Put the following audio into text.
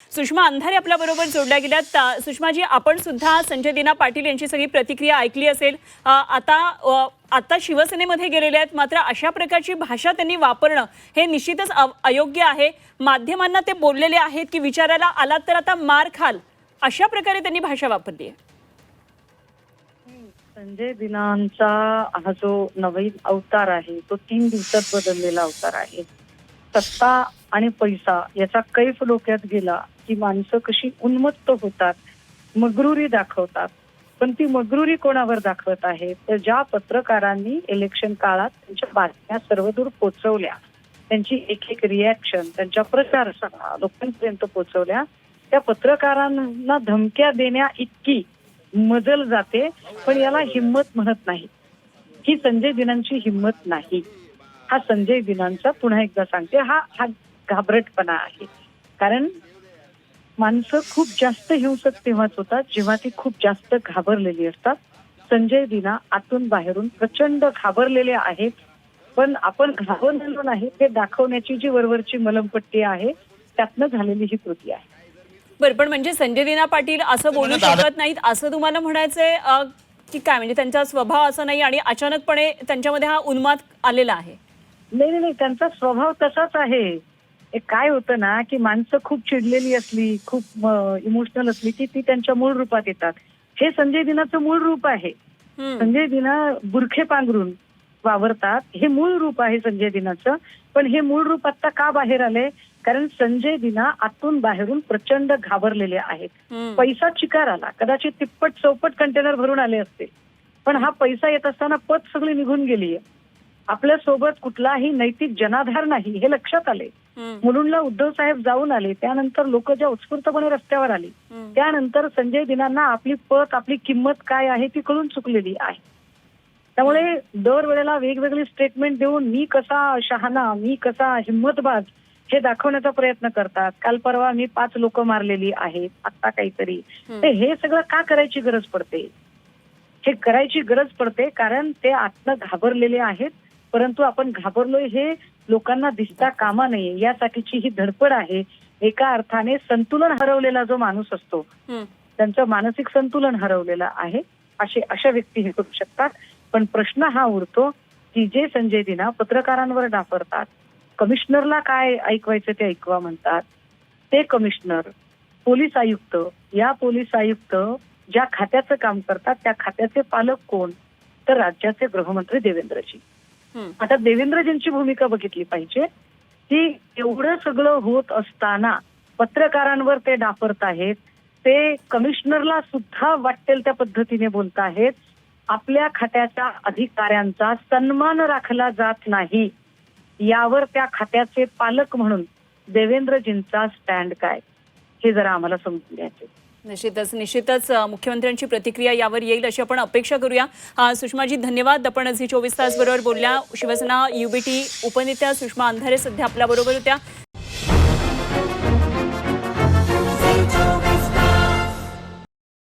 सुषमा अंधारे आपल्या बरोबर जोडल्या गेल्यात। सुषमाजी, आपण सुद्धा संजय दिना पाटील यांची सगळी प्रतिक्रिया ऐकली असेल। आता शिवसेनेमध्ये गेलेले आहेत, मात्र अशा प्रकारची भाषा त्यांनी वापरणं हे निश्चितच अयोग्य आहे। माध्यमांना ते बोललेले आहेत की विचारायला आलात तर आता मार खाल, अशा प्रकारे त्यांनी भाषा वापरली आहे। संजय दिनांचा हा जो नवीन अवतार आहे तो 3 दिवसात बदललेला अवतार आहे। सत्ता आणि पैसा याचा कैफ डोक्यात गेला की माणसं कशी उन्मत्त होतात, मगरुरी दाखवतात। पण ती मगरुरी कोणावर दाखवत आहे तर ज्या पत्रकारांनी इलेक्शन काळात त्यांच्या बातम्या सर्वदूर पोहोचवल्या, त्यांची एक एक रिॲक्शन त्यांच्या प्रचार सभा लोकांपर्यंत पोहोचवल्या, त्या पत्रकारांना धमक्या देण्या इतकी मजल जाते। पण याला हिम्मत म्हणत नाही, ही संजय दिनांची हिम्मत नाही। हा संजय दिनांचा, पुन्हा एकदा सांगते, हा घाबरटपणा आहे। कारण माणसं खूप जास्त हिंसक तेव्हाच होतात जेव्हा ती खूप जास्त घाबरलेली असतात। संजय दिना आतून बाहेरून प्रचंड घाबरलेले आहेत, पण आपण घाबरलेलो नाही हे दाखवण्याची जी वरवरची मलमपट्टी आहे त्यातनं झालेली ही कृती आहे। बरं, पण म्हणजे संजय दिना पाटील असं बोलू शकत नाहीत असं तुम्हाला म्हणायचंय की काय? म्हणजे त्यांचा स्वभाव असा नाही आणि अचानकपणे त्यांच्यामध्ये हा उन्माद आलेला आहे? नाही, त्यांचा स्वभाव तसाच आहे। काय होतं ना की माणसं खूप चिडलेली असली, खूप इमोशनल असली की ती त्यांच्या मूळ रूपात येतात। हे संजय दिनाचं मूळ रूप आहे। संजय दिना बुरखे पांघरून वावरतात, हे मूळ रूप आहे संजय दिनाचं। पण हे मूळ रूप आता का बाहेर आले? कारण संजय दिना आतून बाहेरून प्रचंड घाबरलेले आहेत। पैसा चिकार आला, कदाचित तिप्पट चौपट कंटेनर भरून आले असते, पण हा पैसा येत असताना पत सगळी निघून गेली। आपल्या सोबत कुठलाही नैतिक जनाधार नाही हे लक्षात आले। मुलुंडला उद्धव साहेब जाऊन आले, त्यानंतर लोक ज्या उत्स्फूर्तपणे रस्त्यावर आली, त्यानंतर संजय दिनांना आपली पत, आपली किंमत काय आहे ती कळून चुकलेली आहे। त्यामुळे दरवेळेला वेगवेगळी स्टेटमेंट देऊन मी कसा शहाणा, मी कसा हिम्मतबाज हे दाखवण्याचा प्रयत्न करतात। काल परवा मी 5 लोक मारलेली आहेत, आता काहीतरी। हे सगळं का करायची गरज पडते? हे करायची गरज पडते कारण ते आतनं घाबरलेले आहेत, परंतु आपण घाबरलोय हे लोकांना दिसता कामा नये यासाठीची ही धडपड आहे। एका अर्थाने संतुलन हरवलेला जो माणूस असतो त्यांचं मानसिक संतुलन हरवलेलं आहे, अशा व्यक्ती हे करू शकतात। पण प्रश्न हा उरतो की जे संजय दिना पत्रकारांवर डाफरतात, कमिशनरला काय ऐकवायचं ते ऐकवा म्हणतात, ते कमिशनर, पोलीस आयुक्त, या पोलीस आयुक्त ज्या खात्याचं काम करतात त्या खात्याचे पालक कोण? तर राज्याचे गृहमंत्री देवेंद्रजी। आता देवेंद्रजींची भूमिका बघितली पाहिजे की एवढं सगळं होत असताना पत्रकारांवर ते डाफरत आहेत, ते कमिशनरला सुद्धा वाटेल त्या पद्धतीने बोलत आहेत। आपल्या खात्याच्या अधिकाऱ्यांचा सन्मान राखला जात नाही, यावर त्या खात्याचे पालक म्हणून देवेंद्रजींचा स्टँड काय हे जरा आम्हाला समजून घ्यायचे। निश्चितच मुख्यमंत्र्यांची प्रतिक्रिया यावर येईल अशी आपण अपेक्षा करूया। सुषमाजी, धन्यवाद। आपण झी 24 तास बरोबर बोलल्या। शिवसेना UBT उपनेत्या सुषमा अंधारे सध्या आपल्या बरोबर होत्या।